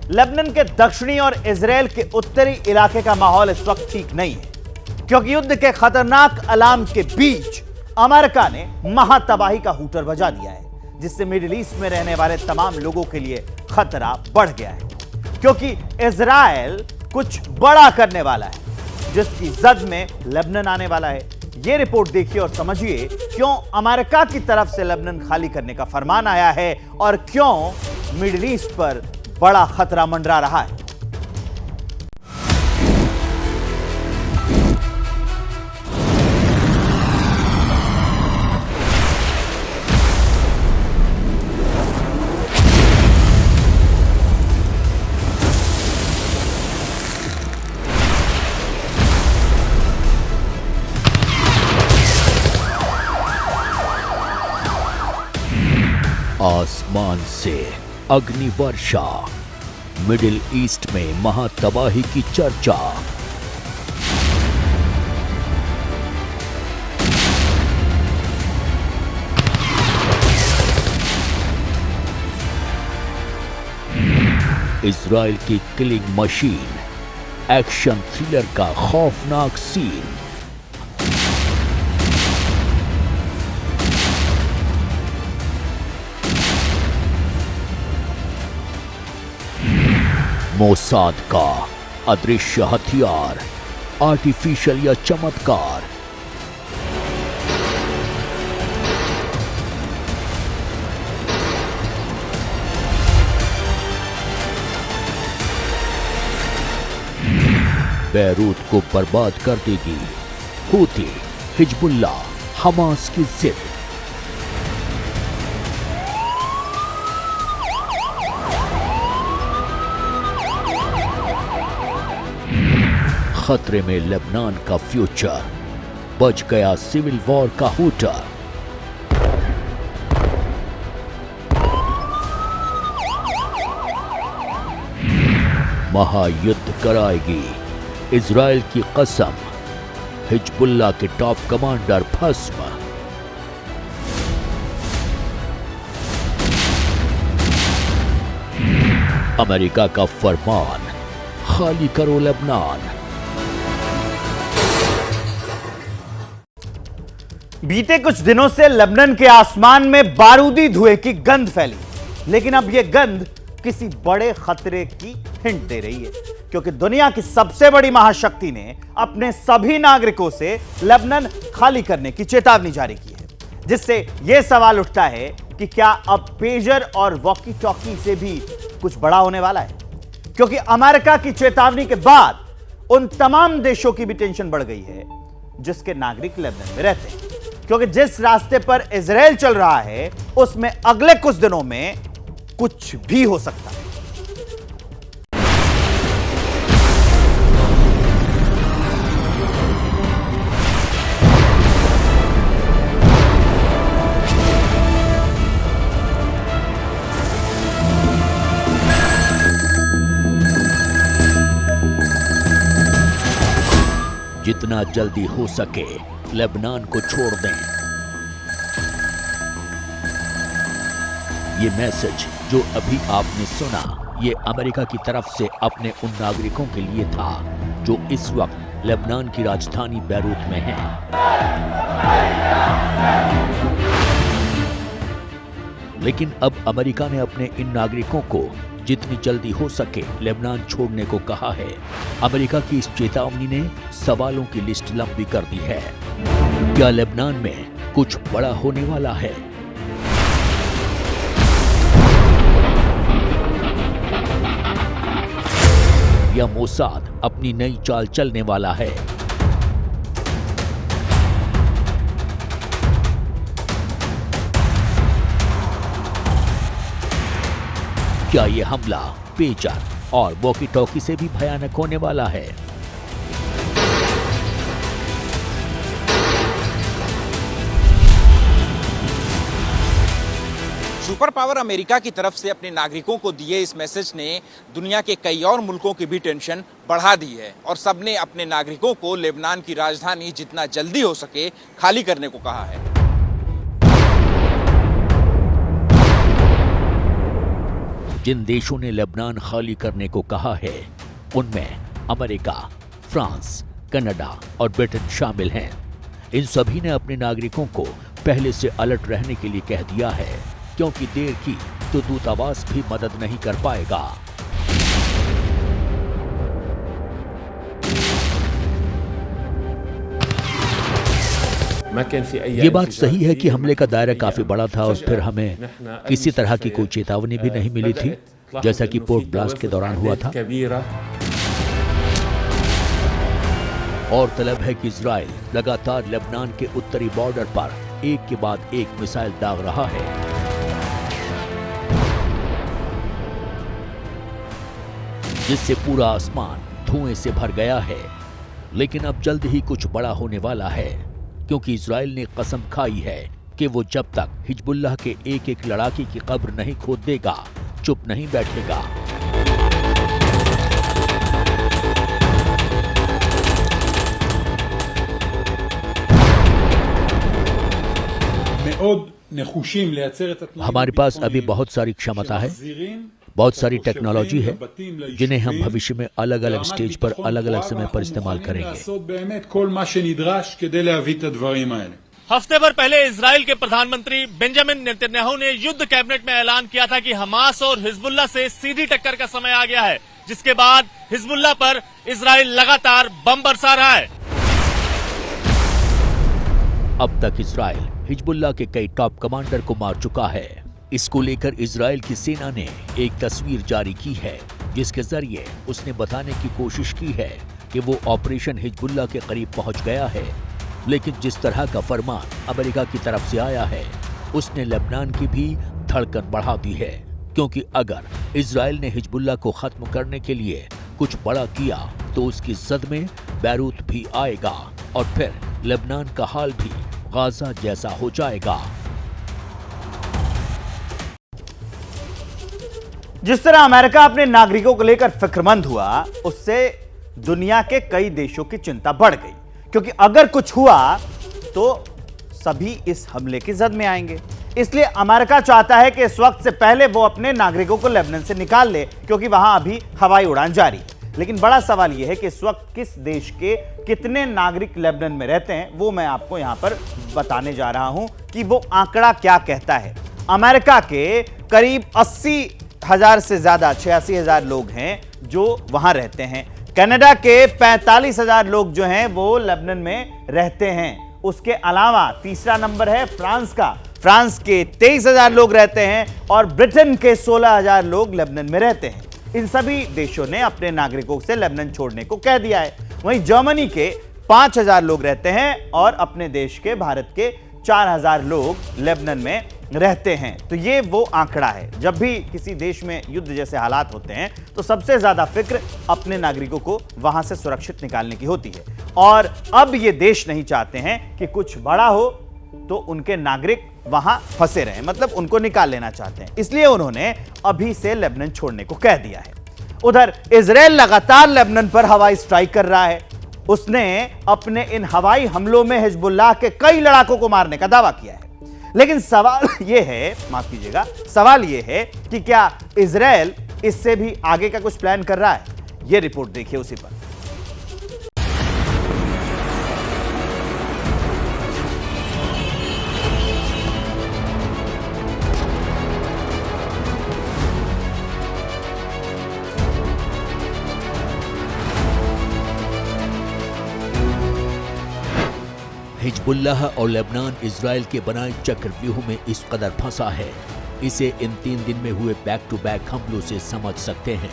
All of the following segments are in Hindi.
लेबनान के दक्षिणी और इजराइल के उत्तरी इलाके का माहौल इस वक्त ठीक नहीं है, क्योंकि युद्ध के खतरनाक अलार्म के बीच अमेरिका ने महातबाही का हूटर बजा दिया है, जिससे मिडिल ईस्ट में रहने वाले तमाम लोगों के लिए खतरा बढ़ गया है। क्योंकि इजराइल कुछ बड़ा करने वाला है, जिसकी जद में लेबनान आने वाला है। यह रिपोर्ट देखिए और समझिए क्यों अमेरिका की तरफ से लेबनान खाली करने का फरमान आया है और क्यों मिडिल ईस्ट पर बड़ा खतरा मंडरा रहा है। आसमान से अग्निवर्षा, मिडिल ईस्ट में महातबाही की चर्चा। इजराइल की किलिंग मशीन, एक्शन थ्रिलर का खौफनाक सीन। मोसाद का अदृश्य हथियार, आर्टिफिशियल या चमत्कार। बैरूत को बर्बाद कर देगी हूती, हिजबुल्लाह, हमास की जिद। खतरे में लेबनान का फ्यूचर, बच गया सिविल वॉर का हूटर। महायुद्ध कराएगी इजराइल की कसम, हिजबुल्लाह के टॉप कमांडर भस्म। अमेरिका का फरमान, खाली करो लेबनान। बीते कुछ दिनों से लेबनान के आसमान में बारूदी धुएं की गंध फैली, लेकिन अब यह गंध किसी बड़े खतरे की हिंट दे रही है, क्योंकि दुनिया की सबसे बड़ी महाशक्ति ने अपने सभी नागरिकों से लेबनान खाली करने की चेतावनी जारी की है, जिससे यह सवाल उठता है कि क्या अब पेजर और वॉकी टॉकी से भी कुछ बड़ा होने वाला है। क्योंकि अमेरिका की चेतावनी के बाद उन तमाम देशों की भी टेंशन बढ़ गई है जिसके नागरिक लेबनान में रहते हैं, क्योंकि जिस रास्ते पर इजराइल चल रहा है उसमें अगले कुछ दिनों में कुछ भी हो सकता है। जितना जल्दी हो सके लेबनान को छोड़ दें। ये मैसेज जो अभी आपने सुना, ये अमेरिका की तरफ से अपने उन नागरिकों के लिए था जो इस वक्त लेबनान की राजधानी बैरूत में हैं। लेकिन अब अमेरिका ने अपने इन नागरिकों को जितनी जल्दी हो सके लेबनान छोड़ने को कहा है। अमेरिका की इस चेतावनी ने सवालों की लिस्ट लंबी कर दी है। क्या लेबनान में कुछ बड़ा होने वाला है? या मोसाद अपनी नई चाल चलने वाला है? क्या यह हमला पेजर और वॉकी टॉकी से भी भयानक होने वाला है? सुपर पावर अमेरिका की तरफ से अपने नागरिकों को दिए इस मैसेज ने दुनिया के कई और मुल्कों की भी टेंशन बढ़ा दी है और सबने अपने नागरिकों को लेबनान की राजधानी जितना जल्दी हो सके खाली करने को कहा है। जिन देशों ने लेबनान खाली करने को कहा है उनमें अमेरिका, फ्रांस, कनाडा और ब्रिटेन शामिल हैं। इन सभी ने अपने नागरिकों को पहले से अलर्ट रहने के लिए कह दिया है, क्योंकि देर की तो दूतावास भी मदद नहीं कर पाएगा। ये बात सही है कि हमले का दायरा काफी बड़ा था और फिर हमें किसी तरह की कोई चेतावनी भी नहीं मिली थी, जैसा कि पोर्ट ब्लास्ट के दौरान हुआ था। और तलब है कि इजराइल लगातार लेबनान के उत्तरी बॉर्डर पर एक के बाद एक मिसाइल दाग रहा है। जिससे पूरा आसमान धुएं से भर गया है। लेकिन अब जल्द ही कुछ बड़ा होने वाला है, क्योंकि इजराइल ने कसम खाई है कि वो जब तक हिजबुल्लाह के एक एक लड़ाके की कब्र नहीं खोद देगा, चुप नहीं बैठेगा। हमारे पास अभी बहुत सारी क्षमता है, बहुत सारी टेक्नोलॉजी है, जिन्हें हम भविष्य में अलग अलग स्टेज पर अलग अलग समय पर इस्तेमाल करेंगे। हफ्ते भर पहले इजराइल के प्रधानमंत्री बेंजामिन नेतन्याहू ने युद्ध कैबिनेट में ऐलान किया था कि हमास और हिजबुल्लाह से सीधी टक्कर का समय आ गया है, जिसके बाद हिजबुल्लाह पर इजराइल लगातार बम बरसा रहा है। अब तक इजराइल हिजबुल्लाह के कई टॉप कमांडर को मार चुका है। इसको लेकर इजराइल की सेना ने एक तस्वीर जारी की है, जिसके जरिए उसने बताने की कोशिश की है कि वो ऑपरेशन हिजबुल्लाह के करीब पहुंच गया है। लेकिन जिस तरह का फरमान अमेरिका की तरफ से आया है, उसने लेबनान की भी धड़कन बढ़ा दी है, क्योंकि अगर इजराइल ने हिजबुल्लाह को खत्म करने के लिए कुछ बड़ा किया तो उसकी जद में बैरूत भी आएगा और फिर लेबनान का हाल भी गाजा जैसा हो जाएगा। जिस तरह अमेरिका अपने नागरिकों को लेकर फिक्रमंद हुआ, उससे दुनिया के कई देशों की चिंता बढ़ गई, क्योंकि अगर कुछ हुआ तो सभी इस हमले की जद में आएंगे। इसलिए अमेरिका चाहता है कि इस वक्त से पहले वो अपने नागरिकों को लेबनान से निकाल ले, क्योंकि वहां अभी हवाई उड़ान जारी है। लेकिन बड़ा सवाल यह है कि इस वक्त किस देश के कितने नागरिक लेबनान में रहते हैं, वो मैं आपको यहां पर बताने जा रहा हूं कि वो आंकड़ा क्या कहता है। अमेरिका के करीब 80,000 से ज्यादा 86,000 लोग हैं जो वहां रहते हैं। कनाडा के 45,000 लोग जो हैं वो लेबनान में रहते हैं। उसके अलावा तीसरा नंबर है फ्रांस का। फ्रांस के 23,000 लोग रहते हैं और ब्रिटेन के 16,000 लोग लेबनान में रहते हैं। इन सभी देशों ने अपने नागरिकों से लेबनान छोड़ने को कह दिया है। वहीं जर्मनी के 5,000 लोग रहते हैं और अपने देश के भारत के 4,000 लोग लेबनान में रहते हैं। तो ये वो आंकड़ा है। जब भी किसी देश में युद्ध जैसे हालात होते हैं तो सबसे ज्यादा फिक्र अपने नागरिकों को वहां से सुरक्षित निकालने की होती है। और अब ये देश नहीं चाहते हैं कि कुछ बड़ा हो तो उनके नागरिक वहां फंसे रहें, मतलब उनको निकाल लेना चाहते हैं। इसलिए उन्होंने अभी से लेबनान छोड़ने को कह दिया है। उधर इजराइल लगातार लेबनान पर हवाई स्ट्राइक कर रहा है। उसने अपने इन हवाई हमलों में हिजबुल्लाह के कई लड़ाकों को मारने का दावा किया है। लेकिन सवाल यह है, माफ कीजिएगा, सवाल यह है कि क्या इजराइल इससे भी आगे का कुछ प्लान कर रहा है? यह रिपोर्ट देखिए उसी पर। हिजबुल्लाह और लेबनान इजराइल के बनाए चक्रव्यूह में इस कदर फंसा है, इसे इन 3 दिन में हुए बैक टू बैक हमलों से समझ सकते हैं।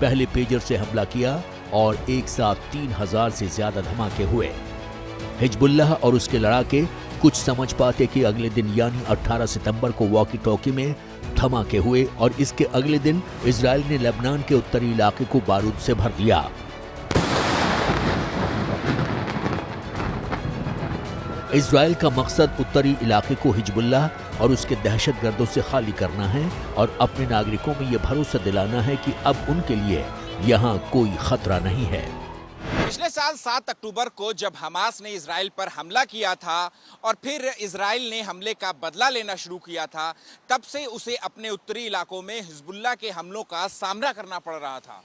पहले पेजर से हमला किया और एक साथ 3,000 से ज्यादा धमाके हुए। हिजबुल्लाह और उसके लड़ाके कुछ समझ पाते कि अगले दिन यानी 18 सितंबर को वॉकी टॉकी में धमाके हुए और इसके अगले दिन इजराइल ने लेबनान के उत्तरी इलाके को बारूद से भर दिया। इजराइल का मकसद उत्तरी इलाके को हिजबुल्लाह और उसके दहशतगर्दों से खाली करना है और अपने नागरिकों में यह भरोसा दिलाना है कि अब उनके लिए यहाँ कोई खतरा नहीं है। पिछले साल 7 अक्टूबर को जब हमास ने इजराइल पर हमला किया था और फिर इजराइल ने हमले का बदला लेना शुरू किया था, तब से उसे अपने उत्तरी इलाकों में हिजबुल्लाह के हमलों का सामना करना पड़ रहा था,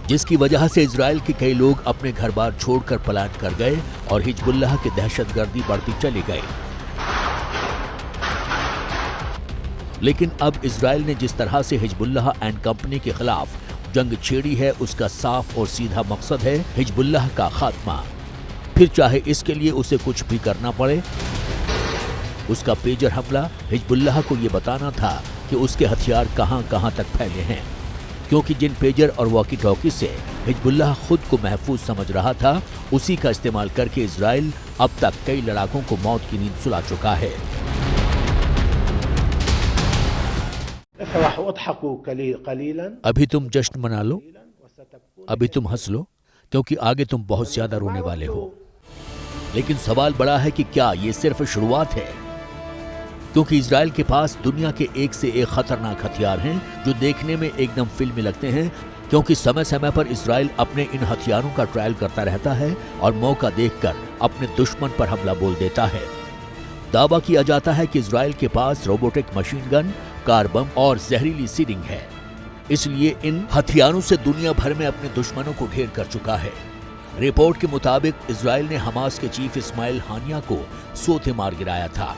जिसकी वजह से इजराइल के कई लोग अपने घर बार छोड़कर पलायन कर गए और हिजबुल्लाह की दहशतगर्दी बढ़ती चली गई। लेकिन अब इजराइल ने जिस तरह से हिजबुल्लाह एंड कंपनी के खिलाफ जंग छेड़ी है, उसका साफ और सीधा मकसद है हिजबुल्लाह का खात्मा। फिर चाहे इसके लिए उसे कुछ भी करना पड़े। उसका पेजर हमला हिजबुल्लाह को यह बताना था कि उसके हथियार कहां कहां तक फैले हैं, क्योंकि जिन पेजर और वॉकी टॉकी से हिजबुल्लाह खुद को महफूज समझ रहा था, उसी का इस्तेमाल करके इजराइल अब तक कई लड़ाकों को मौत की नींद सुला चुका है। अभी तुम जश्न मना लो, अभी तुम हंस लो, क्योंकि आगे तुम बहुत ज्यादा रोने वाले हो। लेकिन सवाल बड़ा है कि क्या ये सिर्फ शुरुआत है, क्योंकि इजराइल के पास दुनिया के एक से एक खतरनाक हथियार हैं जो देखने में एकदम फिल्मी लगते हैं, क्योंकि समय समय पर इजराइल अपने इन हथियारों का ट्रायल करता रहता है और मौका देखकर अपने दुश्मन पर हमला बोल देता है। दावा किया जाता है कि इजराइल के पास robotic machine gun, car bomb और जहरीली सीरिंग है, इसलिए इन हथियारों से दुनिया भर में अपने दुश्मनों को ढेर कर चुका है। रिपोर्ट के मुताबिक इजराइल ने हमास के चीफ इस्माइल हानिया को सोते मार गिराया था।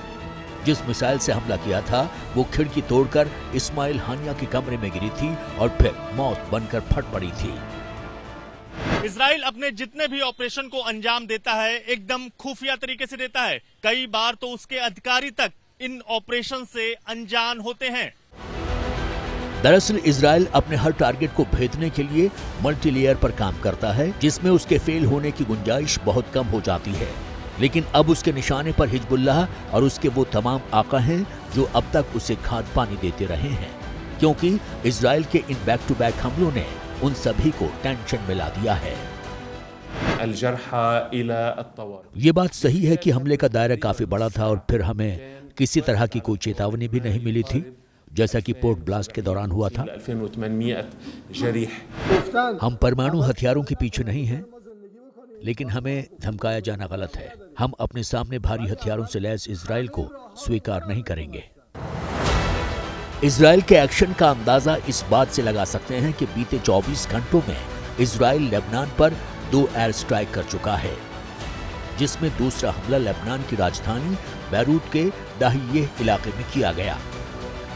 जिस मिसाइल से हमला किया था वो खिड़की तोड़कर इस्माइल हानिया के कमरे में गिरी थी और फिर मौत बनकर फट पड़ी थी। इजराइल अपने जितने भी ऑपरेशन को अंजाम देता है एकदम खुफिया तरीके से देता है। कई बार तो उसके अधिकारी तक इन ऑपरेशन से अनजान होते हैं। दरअसल इजराइल अपने हर टारगेट को भेदने के लिए मल्टीलेयर पर काम करता है, जिसमें उसके फेल होने की गुंजाइश बहुत कम हो जाती है। लेकिन अब उसके निशाने पर हिजबुल्लाह और उसके वो तमाम आका हैं जो अब तक उसे खाद पानी देते रहे हैं, क्योंकि इजराइल के इन बैक टू बैक हमलों ने उन सभी को टेंशन में ला दिया है। ये बात सही है कि हमले का दायरा काफी बड़ा था और फिर हमें किसी तरह की कोई चेतावनी भी नहीं मिली थी, जैसा कि पोर्ट ब्लास्ट के दौरान हुआ था। हम परमाणु हथियारों के पीछे नहीं हैं, लेकिन हमें धमकाया जाना गलत है। हम अपने सामने भारी हथियारों से लैस इजराइल को स्वीकार नहीं करेंगे। इजराइल के एक्शन का अंदाजा इस बात से लगा सकते हैं कि बीते 24 घंटों में इजराइल लेबनान पर 2 एयर स्ट्राइक कर चुका है, जिसमें दूसरा हमला लेबनान की राजधानी बैरूत के दाहियेह इलाके में किया गया।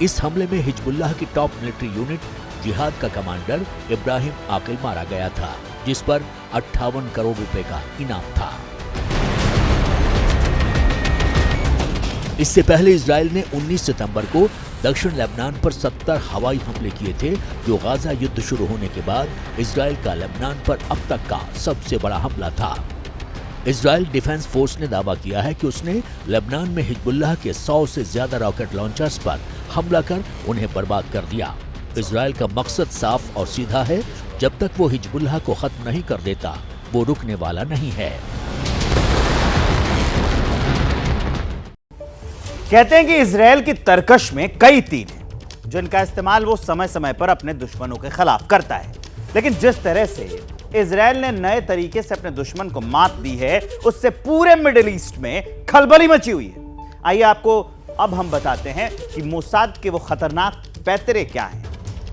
इस हमले में हिजबुल्लाह की टॉप मिलिट्री यूनिट जिहाद का कमांडर इब्राहिम आकिल मारा गया था, जिस पर 58 करोड़ रुपए का इनाम था। इससे पहले इजराइल ने 19 सितंबर को दक्षिण लेबनान पर 70 हवाई हमले किए थे, जो गाजा युद्ध शुरू होने के बाद इजराइल का लेबनान पर अब तक का सबसे बड़ा हमला था। इजराइल डिफेंस फोर्स ने दावा किया है कि उसने लेबनान में हिजबुल्लाह के 100 से ज्यादा रॉकेट लॉन्चर्स पर हमला कर उन्हें बर्बाद कर दिया। इजराइल का मकसद साफ और सीधा है, जब तक वो हिजबुल्लाह को खत्म नहीं कर देता वो रुकने वाला नहीं है। कहते हैं कि इजराइल की तरकश में कई तीर हैं, जिनका इस्तेमाल वो समय समय पर अपने दुश्मनों के खिलाफ करता है। लेकिन जिस तरह से इजराइल ने नए तरीके से अपने दुश्मन को मात दी है, उससे पूरे मिडिल ईस्ट में खलबली मची हुई है। आइए आपको अब हम बताते हैं कि मोसाद के वो खतरनाक पैतरे क्या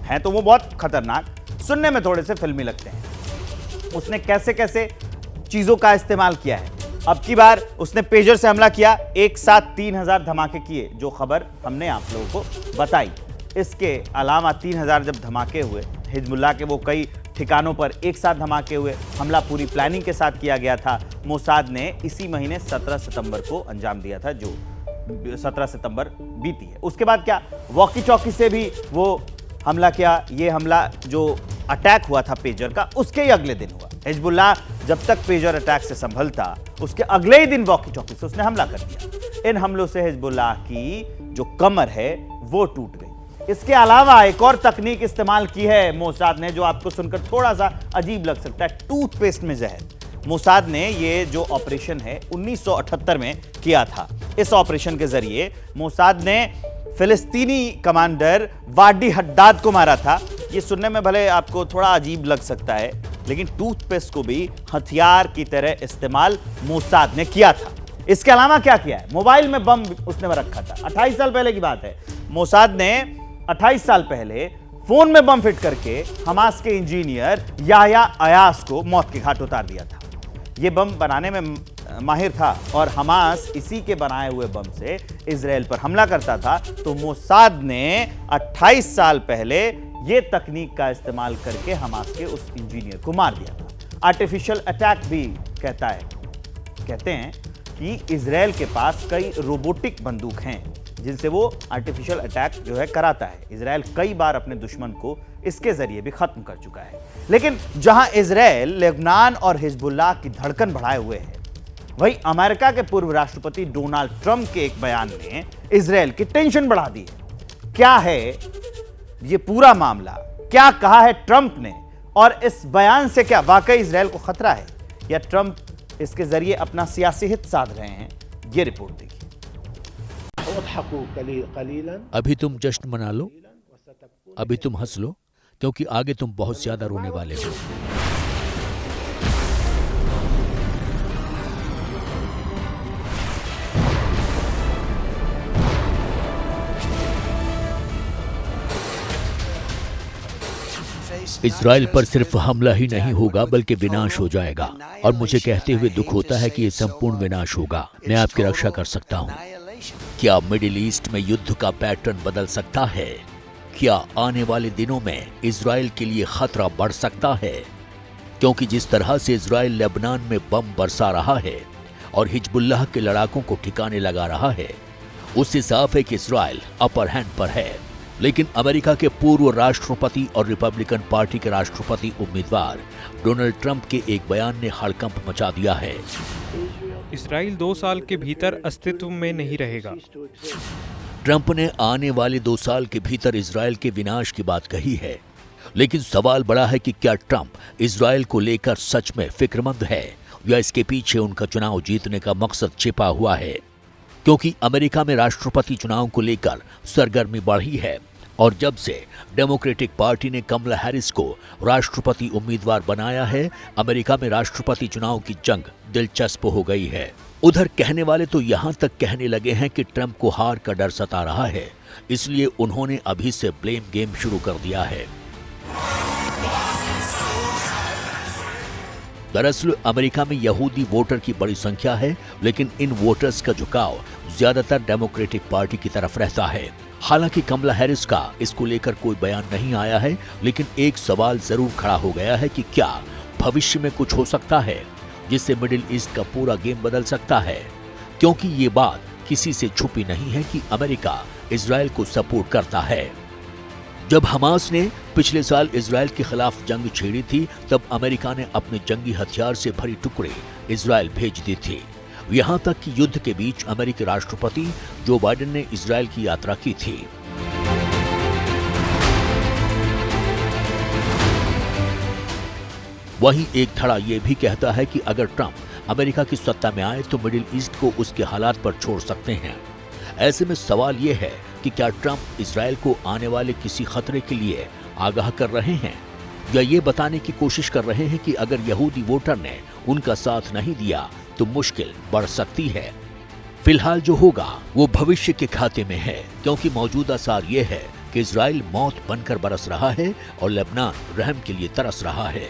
हैं तो वो बहुत खतरनाक, सुनने में थोड़े से फिल्मी लगते हैं। उसने कैसे कैसे चीजों का इस्तेमाल किया है। अब की बार उसने पेजर से हमला किया, एक साथ 3000 धमाके किए, जो खबर हमने आप लोगों को बताई। इसके अलावा 3000 जब धमाके हुए, हिजबुल्लाह के वो कई ठिकानों पर एक साथ धमाके हुए, हमला पूरी प्लानिंग के साथ किया गया था। मोसाद ने इसी महीने 17 सितंबर को अंजाम दिया था, जो 17 सितंबर बीती है। उसके बाद क्या, वॉकी टॉकी से भी वो हमला किया। ये हमला जो अटैक हुआ था पेजर का, उसके ही अगले दिन हुआ। हिजबुल्लाह जब तक पेजर अटैक से संभलता, उसके अगले ही दिन वॉकी टॉकी से उसने हमला कर दिया। इन हमलों से हिजबुल्लाह की जो कमर है वो टूट गई। इसके अलावा एक और तकनीक इस्तेमाल की है मोसाद ने, जो आपको सुनकर थोड़ा सा अजीब लग सकता है, टूथपेस्ट में जहर। मोसाद ने ये जो ऑपरेशन है 1978 में किया था। इस ऑपरेशन के जरिए मोसाद ने फिलिस्तीनी कमांडर वाडी हड्डाद को मारा था, ये सुनने में भले आपको थोड़ा अजीब लग सकता है, लेकिन टूथपेस्ट को भी हथियार की तरह इस्तेमाल मोसाद ने किया था। इसके अलावा क्या किया है? मोबाइल में बम उसने रखा था। 28 साल पहले की बात है। मोसाद ने 28 साल पहले फोन में बम फिट करके हमास के इंजीनियर याह्या अयास को मौत के घाट उतार दिया था। यह बम बनाने में माहिर था और हमास इसी के बनाए हुए बम से इजराइल पर हमला करता था। तो मोसाद ने 28 साल पहले यह तकनीक का इस्तेमाल करके हमास के उस इंजीनियर को मार दिया था। आर्टिफिशियल अटैक भी कहते हैं कि इजराइल के पास कई रोबोटिक बंदूक हैं जिनसे वो आर्टिफिशियल अटैक जो है कराता है। इजराइल कई बार अपने दुश्मन को इसके जरिए भी खत्म कर चुका है। लेकिन जहां इजराइल लेबनान और हिजबुल्लाह की धड़कन बढ़ाए हुए है, वहीं अमेरिका के पूर्व राष्ट्रपति डोनाल्ड ट्रंप के एक बयान ने इजराइल की टेंशन बढ़ा दी है। क्या है ये पूरा मामला? क्या कहा है ट्रंप ने? और इस बयान से क्या वाकई इजराइल को खतरा है या ट्रंप इसके जरिए अपना सियासी हित साध रहे हैं? ये रिपोर्ट देखिए। अभी तुम जश्न मना लो, अभी तुम हंस लो, क्योंकि आगे तुम बहुत ज्यादा रोने वाले हो। इजराइल पर सिर्फ हमला ही नहीं होगा बल्कि विनाश हो जाएगा, और मुझे कहते हुए दुख होता है कि यह संपूर्ण विनाश होगा। मैं आपकी रक्षा कर सकता हूं। क्या मिडिल ईस्ट में युद्ध का पैटर्न बदल सकता है? क्या आने वाले दिनों में इजराइल के लिए खतरा बढ़ सकता है? क्योंकि जिस तरह से इजराइल लेबनान में बम बरसा रहा है और हिजबुल्लाह के लड़ाकों को ठिकाने लगा रहा है, उससे साफ है कि इजराइल अपर हैंड पर है। लेकिन अमेरिका के पूर्व राष्ट्रपति और रिपब्लिकन पार्टी के राष्ट्रपति उम्मीदवार डोनाल्ड ट्रंप के एक बयान ने हड़कंप मचा दिया है। इजराइल 2 साल के भीतर अस्तित्व में नहीं रहेगा। ट्रंप ने आने वाले 2 साल के भीतर इजराइल के विनाश की बात कही है। लेकिन सवाल बड़ा है कि क्या ट्रंप इजराइल को लेकर सच में फिक्रमंद है या इसके पीछे उनका चुनाव जीतने का मकसद छिपा हुआ है? क्योंकि अमेरिका में राष्ट्रपति चुनाव को लेकर सरगर्मी बढ़ी है और जब से डेमोक्रेटिक पार्टी ने कमला हैरिस को राष्ट्रपति उम्मीदवार बनाया है, अमेरिका में राष्ट्रपति चुनाव की जंग दिलचस्प हो गई है। उधर कहने वाले तो यहां तक कहने लगे हैं कि ट्रंप को हार का डर सता रहा है, इसलिए उन्होंने अभी से ब्लेम गेम शुरू कर दिया है। दरअसल अमेरिका में यहूदी वोटर की बड़ी संख्या है, लेकिन इन वोटर्स का झुकाव ज्यादातर डेमोक्रेटिक पार्टी की तरफ रहता है। हालांकि कमला हैरिस का इसको लेकर कोई बयान नहीं आया है, लेकिन एक सवाल जरूर खड़ा हो गया है कि क्या भविष्य में कुछ हो सकता है जिससे मिडिल ईस्ट का पूरा गेम बदल सकता है? क्योंकि ये बात किसी से छुपी नहीं है कि अमेरिका इजराइल को सपोर्ट करता है। जब हमास ने पिछले साल इजराइल के खिलाफ जंग छेड़ी थी, तब अमेरिका ने अपने जंगी हथियार से भरी टुकड़े इजराइल भेज दी थी। यहां तक कि युद्ध के बीच अमेरिकी राष्ट्रपति जो बाइडेन ने इजराइल की यात्रा की थी। वहीं एक धड़ा यह भी कहता है कि अगर ट्रंप अमेरिका की सत्ता में आए तो मिडिल ईस्ट को उसके हालात पर छोड़ सकते हैं। ऐसे में सवाल यह है कि क्या ट्रंप इजराइल को आने वाले किसी खतरे के लिए आगाह कर रहे हैं या ये बताने की कोशिश कर रहे हैं कि अगर यहूदी वोटर ने उनका साथ नहीं दिया तो मुश्किल बढ़ सकती है। फिलहाल जो होगा वो भविष्य के खाते में है, क्योंकि मौजूदा सार ये है कि इजराइल मौत बनकर बरस रहा है और लेबनान रहम के लिए तरस रहा है।